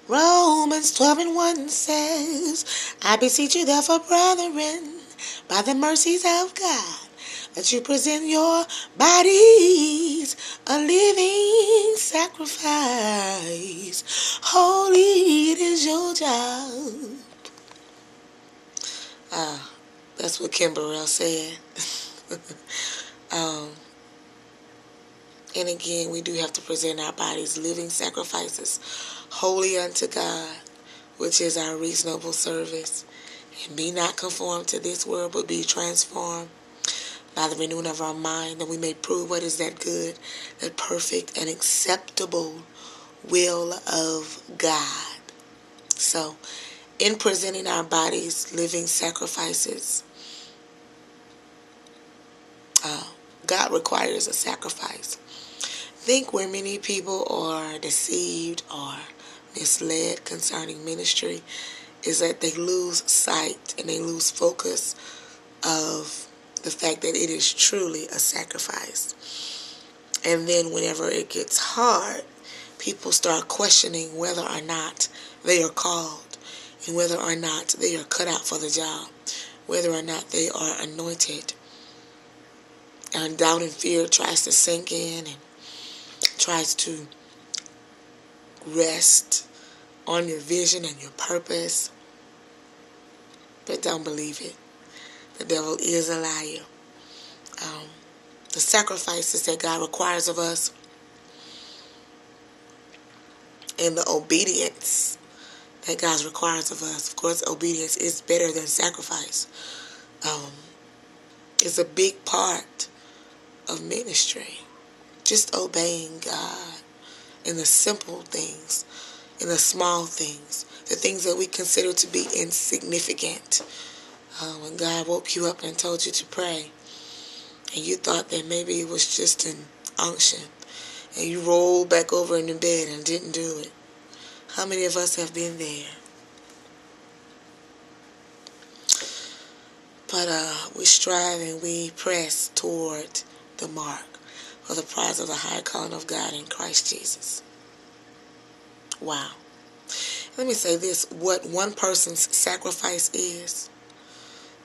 Romans 12:1 says, I beseech you therefore, brethren, by the mercies of God, that you present your bodies a living sacrifice. Holy, it is your job. That's what Kim Burrell said. um, and again, we do have to present our bodies living sacrifices, holy unto God, which is our reasonable service. And be not conformed to this world, but be transformed by the renewing of our mind, that we may prove what is that good, that perfect and acceptable will of God. So, in presenting our bodies living sacrifices, God requires a sacrifice. I think where many people are deceived or misled concerning ministry is that they lose sight and they lose focus of the fact that it is truly a sacrifice. And then whenever it gets hard, people start questioning whether or not they are called and whether or not they are cut out for the job, whether or not they are anointed. And doubt and fear tries to sink in and tries to rest on your vision and your purpose. But don't believe it. The devil is a liar. The sacrifices that God requires of us and the obedience that God requires of us. Of course, obedience is better than sacrifice. It's a big part of ministry. Just obeying God in the simple things, in the small things, the things that we consider to be insignificant. When God woke you up and told you to pray, and you thought that maybe it was just an unction, and you rolled back over in the bed and didn't do it. How many of us have been there? But we strive and we press toward the mark for the prize of the high calling of God in Christ Jesus. Wow. Let me say this. What one person's sacrifice is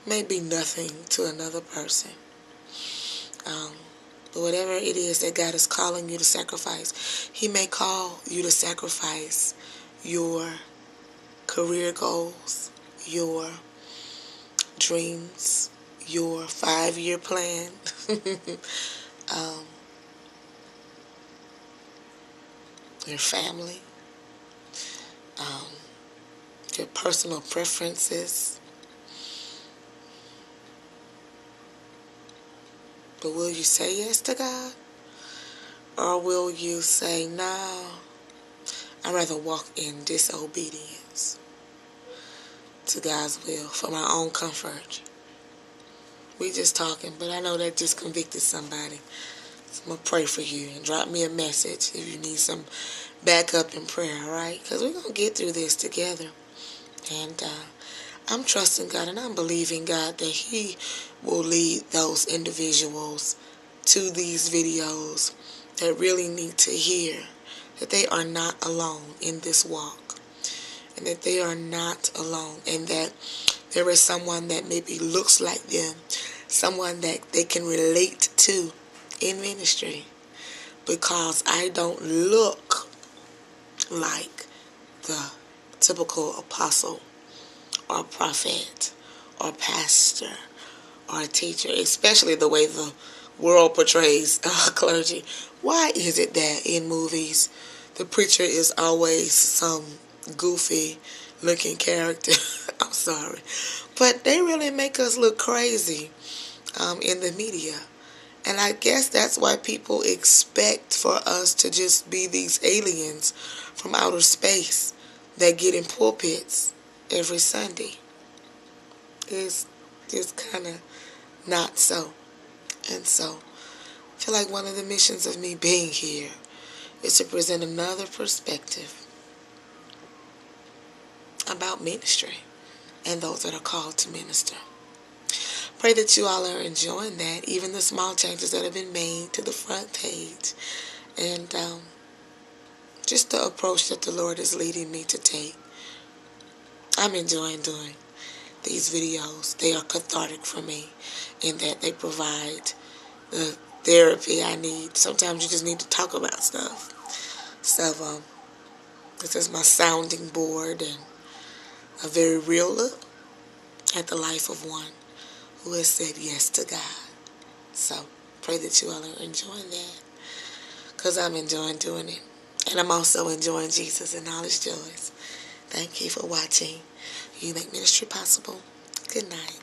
may be nothing to another person. But whatever it is that God is calling you to sacrifice, He may call you to sacrifice your career goals, your dreams, your 5-year plan, your family, your personal preferences. But will you say yes to God? Or will you say, no, I'd rather walk in disobedience to God's will for my own comfort? We just talking, but I know that just convicted somebody. So I'm going to pray for you and drop me a message if you need some backup in prayer, all right? Because we're going to get through this together. And I'm trusting God and I'm believing God that He will lead those individuals to these videos that really need to hear that they are not alone in this walk, and that they are not alone, and that there is someone that maybe looks like them, someone that they can relate to in ministry, because I don't look like the typical apostle or prophet or pastor or teacher, especially the way the world portrays clergy. Why is it that in movies the preacher is always some goofy looking character? I'm sorry, but they really make us look crazy in the media. And I guess that's why people expect for us to just be these aliens from outer space that get in pulpits every Sunday. It's just kind of not so. And so, I feel like one of the missions of me being here is to present another perspective about ministry and those that are called to minister. Pray that you all are enjoying that, even the small changes that have been made to the front page. And just the approach that the Lord is leading me to take. I'm enjoying doing these videos. They are cathartic for me in that they provide the therapy I need. Sometimes you just need to talk about stuff. So, this is my sounding board and a very real look at the life of one who has said yes to God. So, pray that you all are enjoying that, because I'm enjoying doing it. And I'm also enjoying Jesus and all his joys. Thank you for watching. You make ministry possible. Good night.